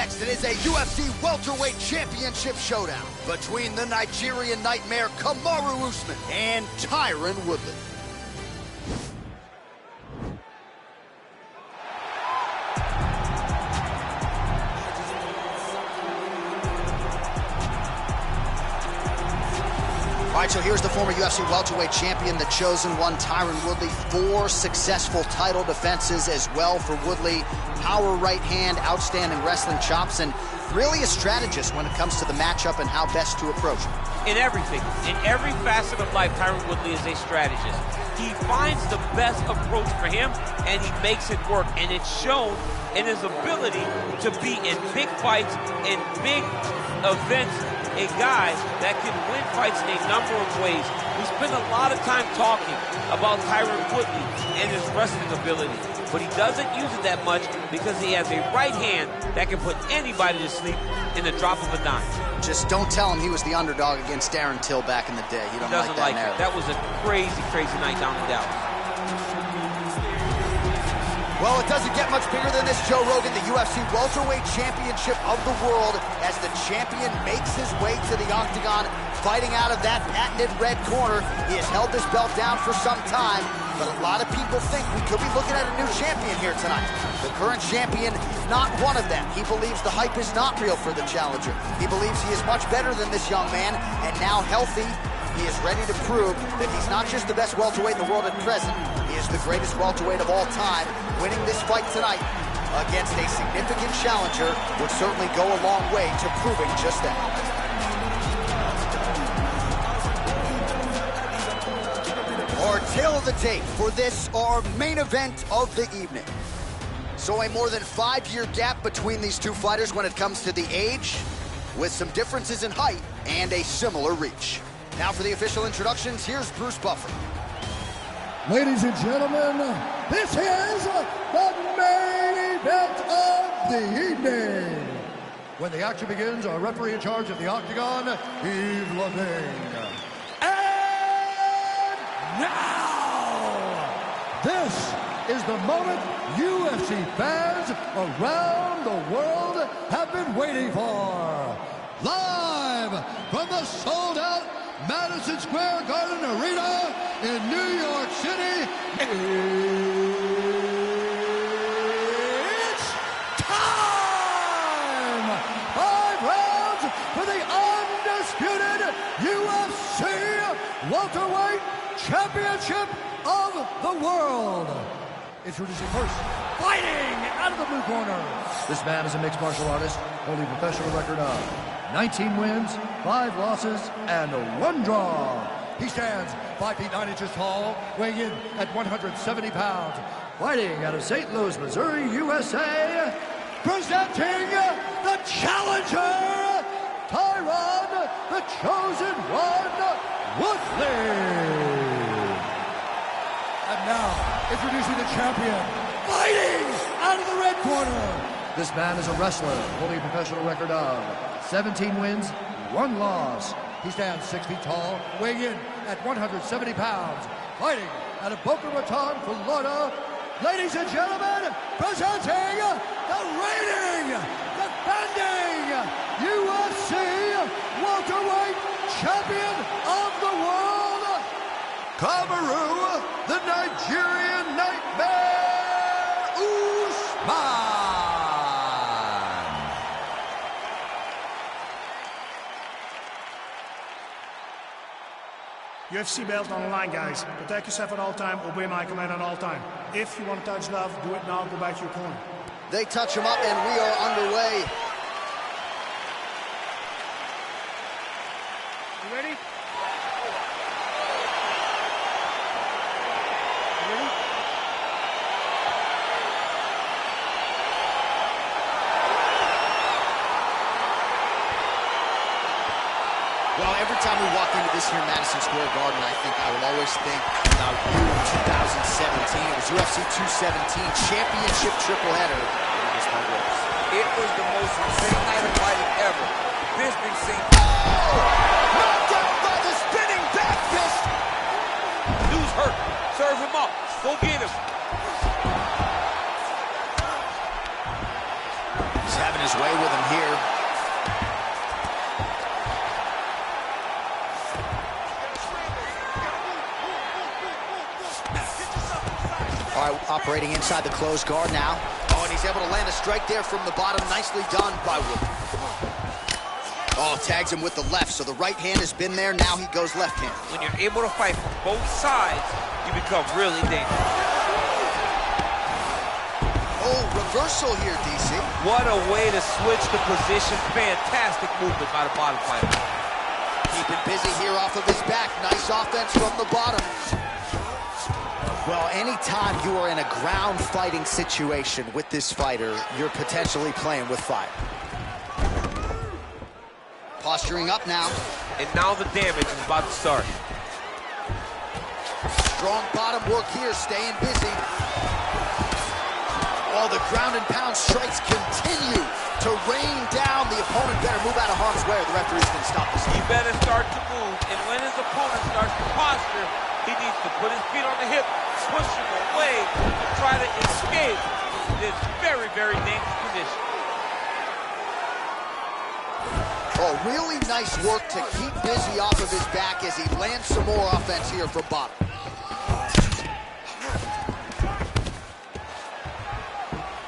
next, it is a UFC welterweight championship showdown between the Nigerian nightmare Kamaru Usman and Tyron Woodley. All right, so here's the former UFC welterweight champion, the chosen one, Tyron Woodley. 4 successful title defenses as well for Woodley. Power right hand, outstanding wrestling chops, and really a strategist when it comes to the matchup and how best to approach it. In everything, in every facet of life, Tyron Woodley is a strategist. He finds the best approach for him, and he makes it work. And it's shown in his ability to be in big fights, in big events, a guy that can win fights in a number of ways. We spend a lot of time talking about Tyron Woodley and his wrestling ability, but he doesn't use it that much because he has a right hand that can put anybody to sleep in the drop of a dime. Just don't tell him he was the underdog against Darren Till back in the day. He doesn't like that narrative. That was a crazy, crazy night down in Dallas. Well, it doesn't get much bigger than this, Joe Rogan, the UFC welterweight championship of the world, as the champion makes his way to the octagon, fighting out of that patented red corner. He has held this belt down for some time, but a lot of people think we could be looking at a new champion here tonight. The current champion, not one of them. He believes the hype is not real for the challenger. He believes he is much better than this young man, and now healthy, he is ready to prove that he's not just the best welterweight in the world at present, he is the greatest welterweight of all time. Winning this fight tonight against a significant challenger would certainly go a long way to proving just that. Our tale of the tape for this, our main event of the evening. So a more than 5-year gap between these two fighters when it comes to the age, with some differences in height and a similar reach. Now for the official introductions, here's Bruce Buffer. Ladies and gentlemen, this is the main event of the evening. When the action begins, our referee in charge of the octagon, Yves Lavigne. And now, this is the moment UFC fans around the world have been waiting for. Live from the sold-out Madison Square Garden Arena in New York City, it's time! 5 rounds for the undisputed UFC welterweight championship of the world. Introducing first, fighting out of the blue corner. This man is a mixed martial artist, holding a professional record of 19 wins, 5 losses, and 1 draw. He stands 5 feet 9 inches tall, weighing in at 170 pounds. Fighting out of St. Louis, Missouri, USA, presenting the challenger, Tyron, the chosen one, Woodley. And now, introducing the champion, fighting out of the red corner. This man is a wrestler, holding a professional record of 17 wins, 1 loss. He stands 6 feet tall, weighing in at 170 pounds. Fighting out of Boca Raton, Florida. Ladies and gentlemen, presenting the reigning, defending UFC welterweight champion of the world, Kamaru, the Nigerian nightmare, Usman. UFC belt on the line, guys. Protect yourself at all time, obey my command at all time. If you want to touch love, do it now, go back to your corner. They touch him up and we are underway. You ready? Well, every time we walk into this here Madison Square Garden, I will always think about you in 2017. It was UFC 217 championship triple header. It was the most insane night of fighting ever. Bisping seen. Knocked out by the spinning back fist. Dude's hurt. Serve him up. Go get him. He's having his way with him Operating inside the closed guard now. Oh, and he's able to land a strike there from the bottom. Nicely done by Woodley. Oh, tags him with the left, so the right hand has been there. Now he goes left hand. When you're able to fight from both sides, you become really dangerous. Oh, reversal here, DC. What a way to switch the position. Fantastic movement by the bottom fighter. Keeping busy here off of his back. Nice offense from the bottom. Well, anytime you are in a ground fighting situation with this fighter, you're potentially playing with fire. Posturing up now. And now the damage is about to start. Strong bottom work here, staying busy. Oh, the ground and pound strikes continue to rain down. The opponent better move out of harm's way or the referee's going to stop this. He better start to move, and when his opponent starts to posture, he needs to put his feet on the hip, push him away, and try to escape this very, very dangerous position. Oh, really nice work to keep busy off of his back as he lands some more offense here from bottom.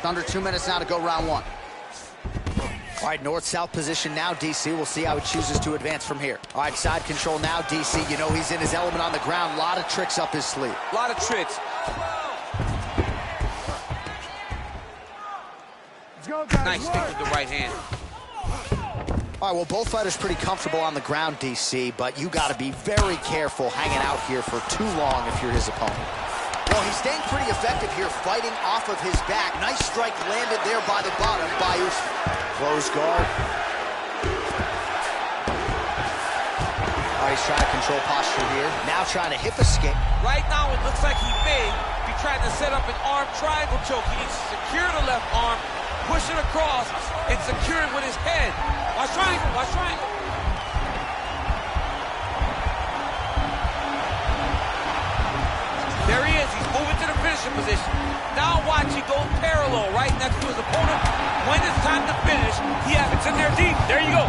Under 2 minutes now to go round one. All right, north-south position now, DC. We'll see how he chooses to advance from here. All right, side control now, DC. You know he's in his element on the ground. A lot of tricks up his sleeve. A lot of tricks. Let's go, guys. Nice stick with the right hand. All right, well, both fighters pretty comfortable on the ground, DC, but you got to be very careful hanging out here for too long if you're his opponent. Well, he's staying pretty effective here, fighting off of his back. Nice strike landed there by the bottom by Usman. Close guard. All right, he's trying to control posture here. Now trying to hip escape. Right now, it looks like he may be trying to set up an arm triangle choke. He needs to secure the left arm, push it across, and secure it with his head. Watch triangle, watch triangle. There he is, he's moving to the finishing position. Now watch, he goes parallel right next to his opponent. When it's time to finish, it's in there deep. There you go.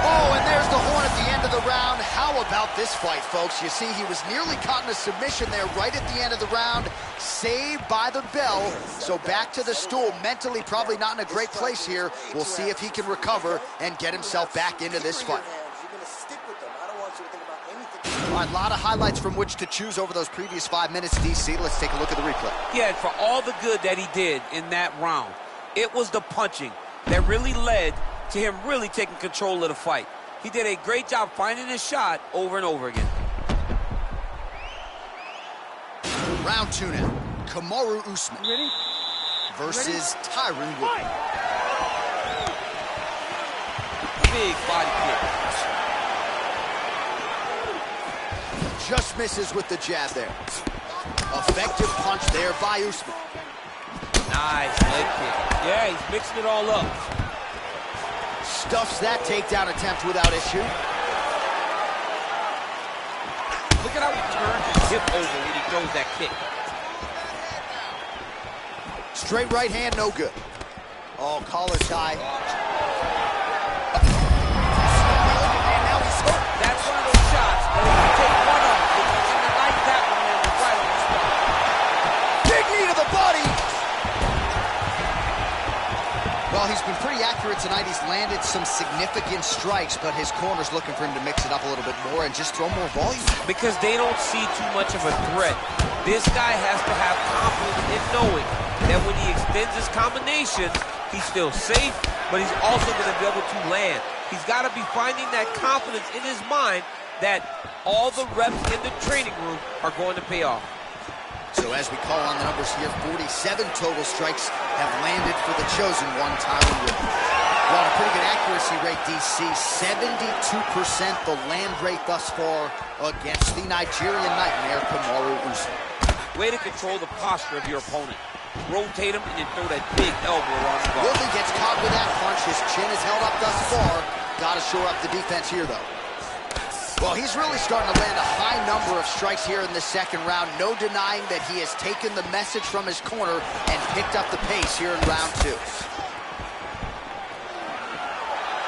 Oh, and there's the horn at the end of the round. How about this fight, folks? You see, he was nearly caught in a submission there right at the end of the round. Saved by the bell. So back to the stool. Mentally probably not in a great place here. We'll see if he can recover and get himself back into this fight. All right, a lot of highlights from which to choose over those previous 5 minutes, DC. Let's take a look at the replay. Yeah, and for all the good that he did in that round, it was the punching that really led to him really taking control of the fight. He did a great job finding his shot over and over again. Round two now. Kamaru Usman versus Tyron Woodley. Big body kick. Just misses with the jab there. Effective punch there by Usman. Nice leg kick. Yeah, he's mixing it all up. Stuffs that takedown attempt without issue. Look at how he turns his hip over when he throws that kick. Straight right hand, no good. Oh, collar tie. And now he's hurt. That's one of those shots that if you take one up, if you can like that one, man, it's right on the spot. Big knee to the body. Well, he's been pretty accurate tonight. He's landed some significant strikes, but his corner's looking for him to mix it up a little bit more and just throw more volume. Because they don't see too much of a threat. This guy has to have confidence in knowing that when he extends his combinations, he's still safe, but he's also going to be able to land. He's got to be finding that confidence in his mind that all the reps in the training room are going to pay off. So as we call on the numbers here, 47 total strikes have landed for the chosen one, Tyron Woodley. Well, a pretty good accuracy rate, DC. 72% the land rate thus far against the Nigerian nightmare, Kamaru Usman. Way to control the posture of your opponent. Rotate him and then throw that big elbow around the guard. Woodley gets caught with that punch. His chin is held up thus far. Got to shore up the defense here, though. Well, he's really starting to land a high number of strikes here in the second round. No denying that he has taken the message from his corner and picked up the pace here in round two.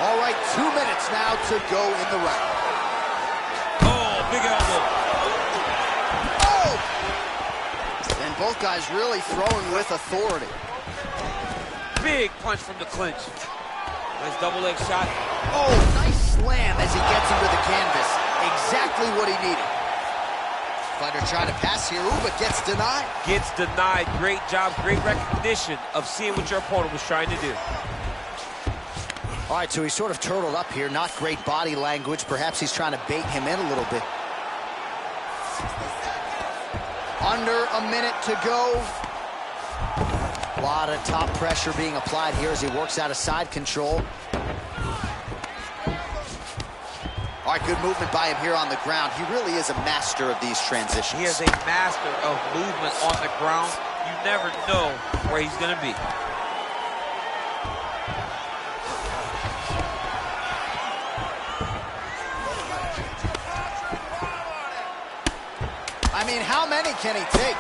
All right, 2 minutes now to go in the round. Oh, big elbow. Oh! both guys really throwing with authority. Big punch from the clinch. Nice double leg shot. Oh, nice slam as he gets him to the canvas. Exactly what he needed. Fighter trying to pass here, ooh, but gets denied. Gets denied. Great job, great recognition of seeing what your opponent was trying to do. All right, so he's sort of turtled up here. Not great body language. Perhaps he's trying to bait him in a little bit. Under a minute to go. A lot of top pressure being applied here as he works out of side control. All right, good movement by him here on the ground. He really is a master of these transitions. He is a master of movement on the ground. You never know where he's going to be. I mean, how many can he take?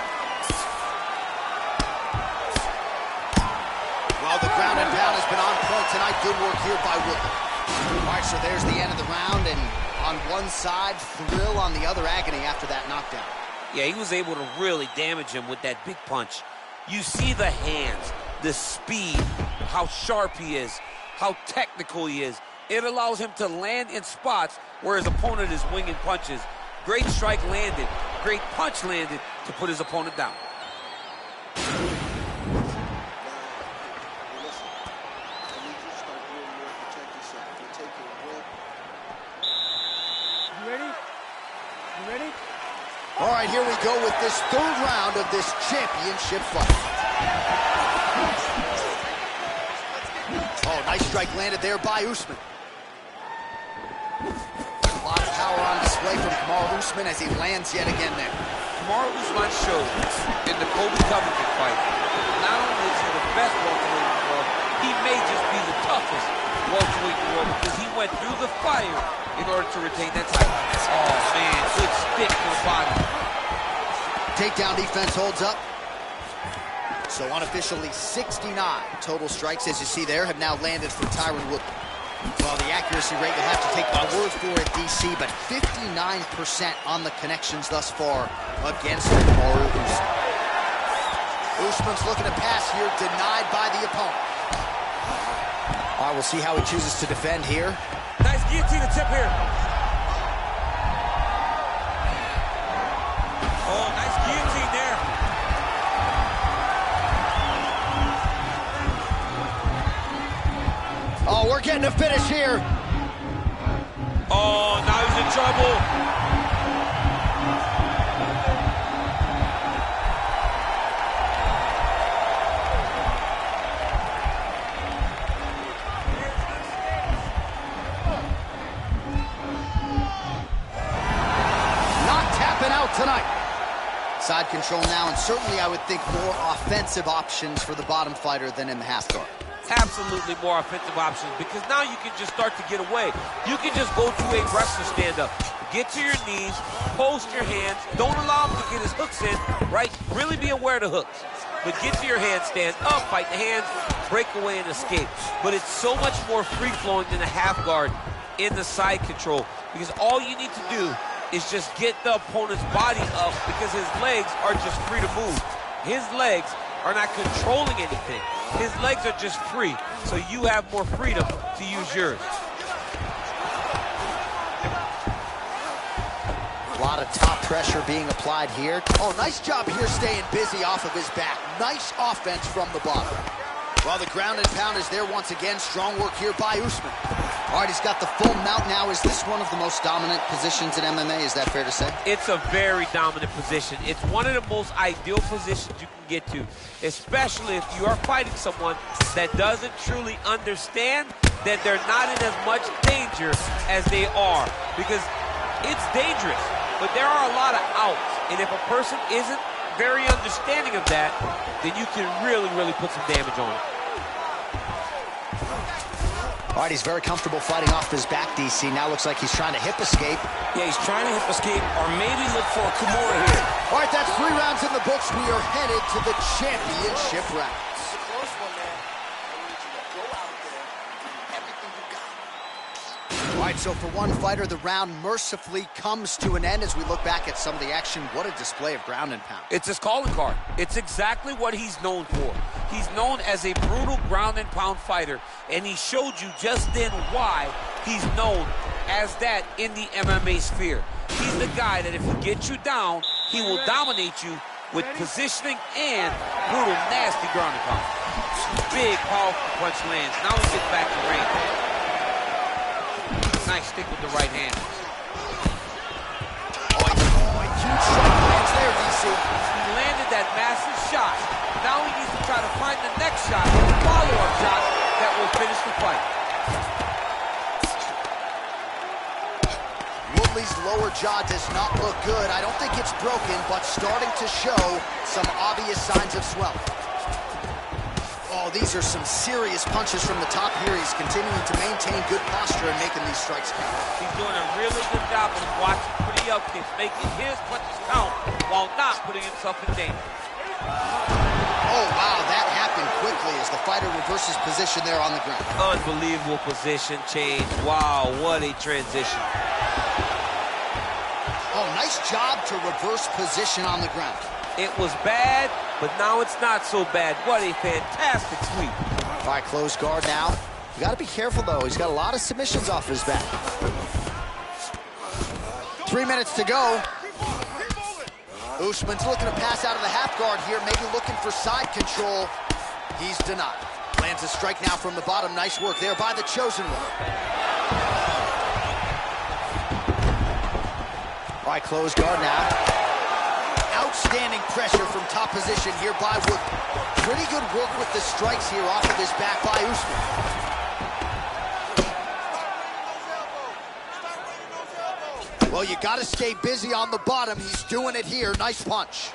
Well, the ground and pound has been on point tonight. Good work here by Woodley. All right, so there's the end of the round, and on one side, thrill, on the other, agony after that knockdown. Yeah, he was able to really damage him with that big punch. You see the hands, the speed, how sharp he is, how technical he is. It allows him to land in spots where his opponent is winging punches. Great strike landed, great punch landed to put his opponent down. All right, here we go with this third round of this championship fight. Oh, nice strike landed there by Usman. A lot of power on display from Kamaru Usman as he lands yet again there. Kamaru Usman showed in the Kobe Covington fight, not only is he the best welterweight in the world, he may just be the toughest welterweight in the world because he went through the fire in order to retain that title. Oh, man, good stick to the body. Takedown defense holds up. So unofficially 69 total strikes, as you see there, have now landed for Tyron Woodley. Well, the accuracy rate, you'll have to take my word for it, DC, but 59% on the connections thus far against Kamaru Usman. Usman's looking to pass here, denied by the opponent. All right, we'll see how he chooses to defend here. Nice guillotine tip here. Oh, nice guillotine there. Oh, we're getting a finish here. Oh, now he's in trouble. Tonight. Side control now, and certainly I would think more offensive options for the bottom fighter than in the half guard. Absolutely more offensive options, because now you can just start to get away. You can just go to a wrestler stand-up. Get to your knees, post your hands, don't allow him to get his hooks in, right? Really be aware of the hooks. But get to your hands, stand up, fight the hands, break away and escape. But it's so much more free-flowing than a half guard in the side control, because all you need to do is just get the opponent's body up, because his legs are just free to move. His legs are not controlling anything. His legs are just free, so you have more freedom to use yours. A lot of top pressure being applied here. Oh, nice job here staying busy off of his back. Nice offense from the bottom. Well, the ground and pound is there once again. Strong work here by Usman. All right, he's got the full mount now. Is this one of the most dominant positions in MMA? Is that fair to say? It's a very dominant position. It's one of the most ideal positions you can get to, especially if you are fighting someone that doesn't truly understand that they're not in as much danger as they are. Because it's dangerous, but there are a lot of outs. And if a person isn't very understanding of that, then you can really, really put some damage on it. All right, he's very comfortable fighting off his back, DC. Now looks like he's trying to hip escape. Yeah, he's trying to hip escape, or maybe look for a Kamaru here. All right, that's 3 rounds in the books. We are headed to the championship rounds. It's a close one, man. I need you to go out there and do everything you got. All right, so for one fighter, the round mercifully comes to an end as we look back at some of the action. What a display of ground and pound. It's his calling card. It's exactly what he's known for. He's known as a brutal ground and pound fighter, and he showed you just then why he's known as that in the MMA sphere. He's the guy that if he gets you down, he will dominate you with positioning and brutal, nasty ground and pound. Big, powerful punch lands. Now he gets back to range. Nice stick with the right hand. Huge shot lands there, DC. He landed that massive shot. Now he needs to try to find the next shot, the follow-up shot that will finish the fight. Woodley's lower jaw does not look good. I don't think it's broken, but starting to show some obvious signs of swelling. Oh, these are some serious punches from the top here. He's continuing to maintain good posture and making these strikes count. He's doing a really good job of watching for the upkicks, making his punches count while not putting himself in danger. Oh, wow, that happened quickly as the fighter reverses position there on the ground. Unbelievable position change. Wow, what a transition. Oh, nice job to reverse position on the ground. It was bad, but now it's not so bad. What a fantastic sweep. All right, close guard now. You got to be careful, though. He's got a lot of submissions off his back. 3 minutes to go. Usman's looking to pass out of the half guard here, maybe looking for side control. He's denied. Lands a strike now from the bottom. Nice work there by the chosen one. All right, close guard now. Outstanding pressure from top position here by Woodley. Pretty good work with the strikes here off of his back by Usman. Well, you got to stay busy on the bottom. He's doing it here. Nice punch.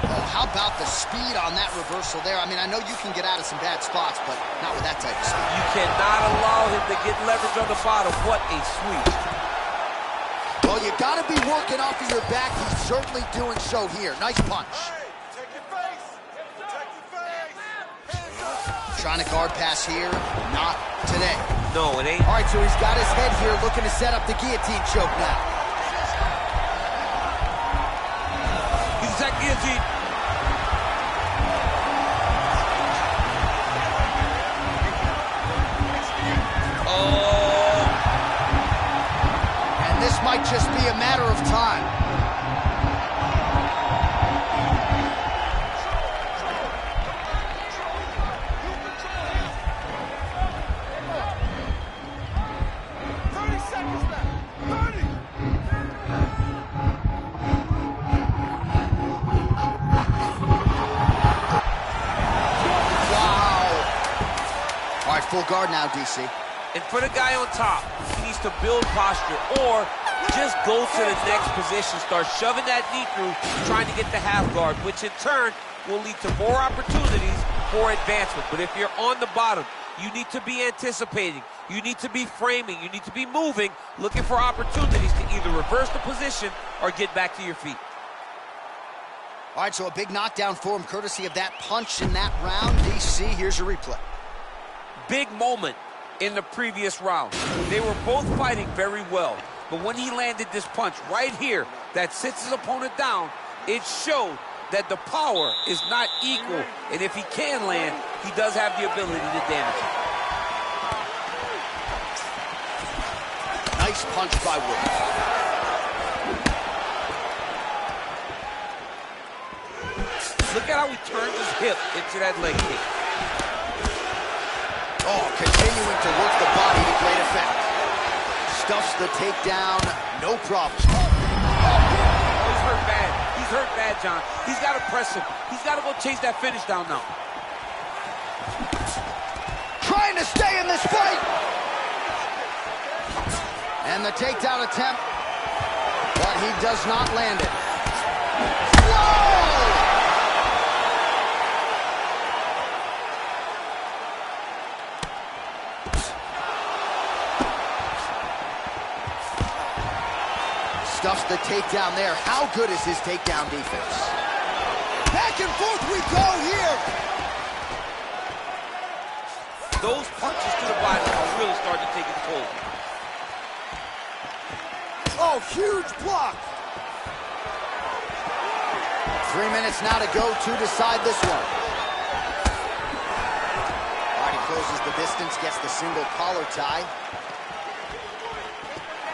Oh, how about the speed on that reversal there? I mean, I know you can get out of some bad spots, but not with that type of speed. You cannot allow him to get leverage on the bottom. What a sweep. Well, you got to be working off of your back. He's certainly doing so here. Nice punch. Trying to guard pass here. Not today. No, it ain't. All right, so he's got his head here looking to set up the guillotine choke now. He's that guillotine. And this might just be a matter of time. Full guard now, DC. And for the guy on top, he needs to build posture or just go to the next position, start shoving that knee through, trying to get the half guard, which in turn will lead to more opportunities for advancement. But if you're on the bottom, you need to be anticipating, you need to be framing, you need to be moving, looking for opportunities to either reverse the position or get back to your feet. All right, so a big knockdown for him, courtesy of that punch in that round. DC, here's your replay. Big moment in the previous round. They were both fighting very well, but when he landed this punch right here that sits his opponent down, it showed that the power is not equal, and if he can land, he does have the ability to damage it. Nice punch by Woodley. Look at how he turns his hip into that leg kick. Oh, continuing to work the body to great effect. Stuffs the takedown, no problem. Oh, he's hurt bad. He's hurt bad, John. He's got to press him. He's got to go chase that finish down now. Trying to stay in this fight. And the takedown attempt, but he does not land it. Whoa! Stuffs the takedown there. How good is his takedown defense? Back and forth we go here. those punches to the body are really starting to take its toll. Oh, huge block. 3 minutes now to go to decide this one. All right, he closes the distance, gets the single collar tie.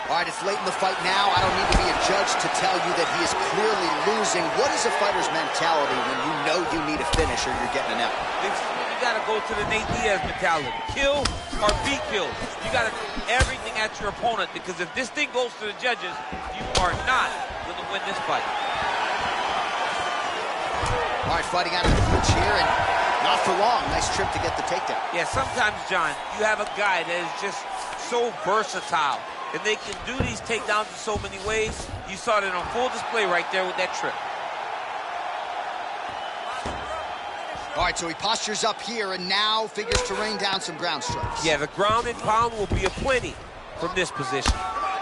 All right, it's late in the fight now. I don't need to be a judge to tell you that he is clearly losing. What is a fighter's mentality when you know you need a finish or you're getting an out? You got to go to the Nate Diaz mentality. Kill or be killed. You got to do everything at your opponent, because if this thing goes to the judges, you are not going to win this fight. All right, fighting out of the clinch here, and not for long. Nice trip to get the takedown. Yeah, sometimes, John, you have a guy that is just so versatile, and they can do these takedowns in so many ways. You saw it on full display right there with that trip. All right, so he postures up here and now figures to rain down some ground strikes. Yeah, the ground and pound will be aplenty from this position.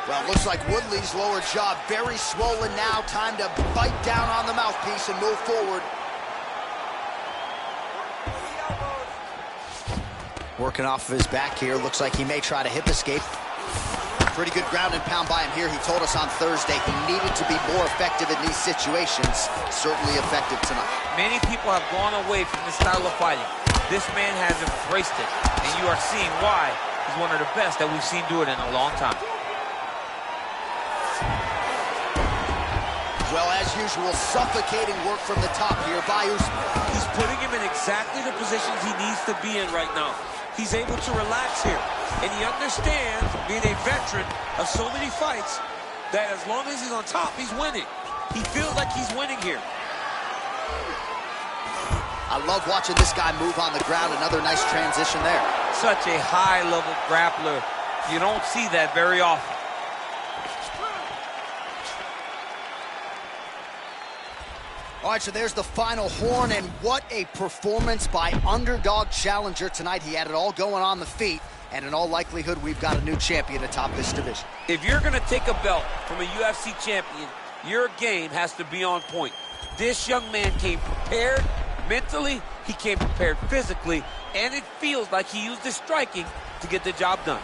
Well, it looks like Woodley's lower jaw very swollen now. Time to bite down on the mouthpiece and move forward. Working off of his back here. Looks like he may try to hip escape. Pretty good ground and pound by him here. He told us on Thursday he needed to be more effective in these situations. Certainly effective tonight. Many people have gone away from this style of fighting. This man has embraced it, and you are seeing why he's one of the best that we've seen do it in a long time. Well, as usual, suffocating work from the top here by Usman. He's putting him in exactly the positions he needs to be in right now. He's able to relax here, and he understands, being a veteran of so many fights, that as long as he's on top, he's winning. He feels like he's winning here. I love watching this guy move on the ground. Another nice transition there. Such a high-level grappler. You don't see that very often. All right, so there's the final horn, and what a performance by underdog challenger tonight. He had it all going on the feet, and in all likelihood, we've got a new champion atop this division. If you're going to take a belt from a UFC champion, your game has to be on point. This young man came prepared mentally, he came prepared physically, and it feels like he used his striking to get the job done.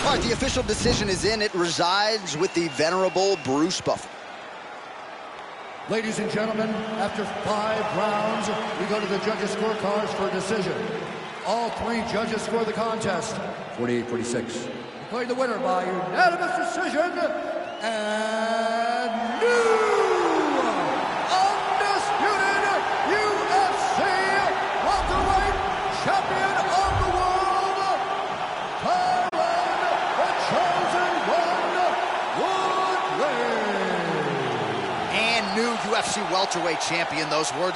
All right, the official decision is in. It resides with the venerable Bruce Buffer. Ladies and gentlemen, after 5 rounds, we go to the judges' scorecards for a decision. All 3 judges score the contest 48-46. Declaring the winner by unanimous decision, and new undisputed UFC welterweight champion of the world, Tyron, the chosen one, Woodley. And new UFC welterweight champion. Those words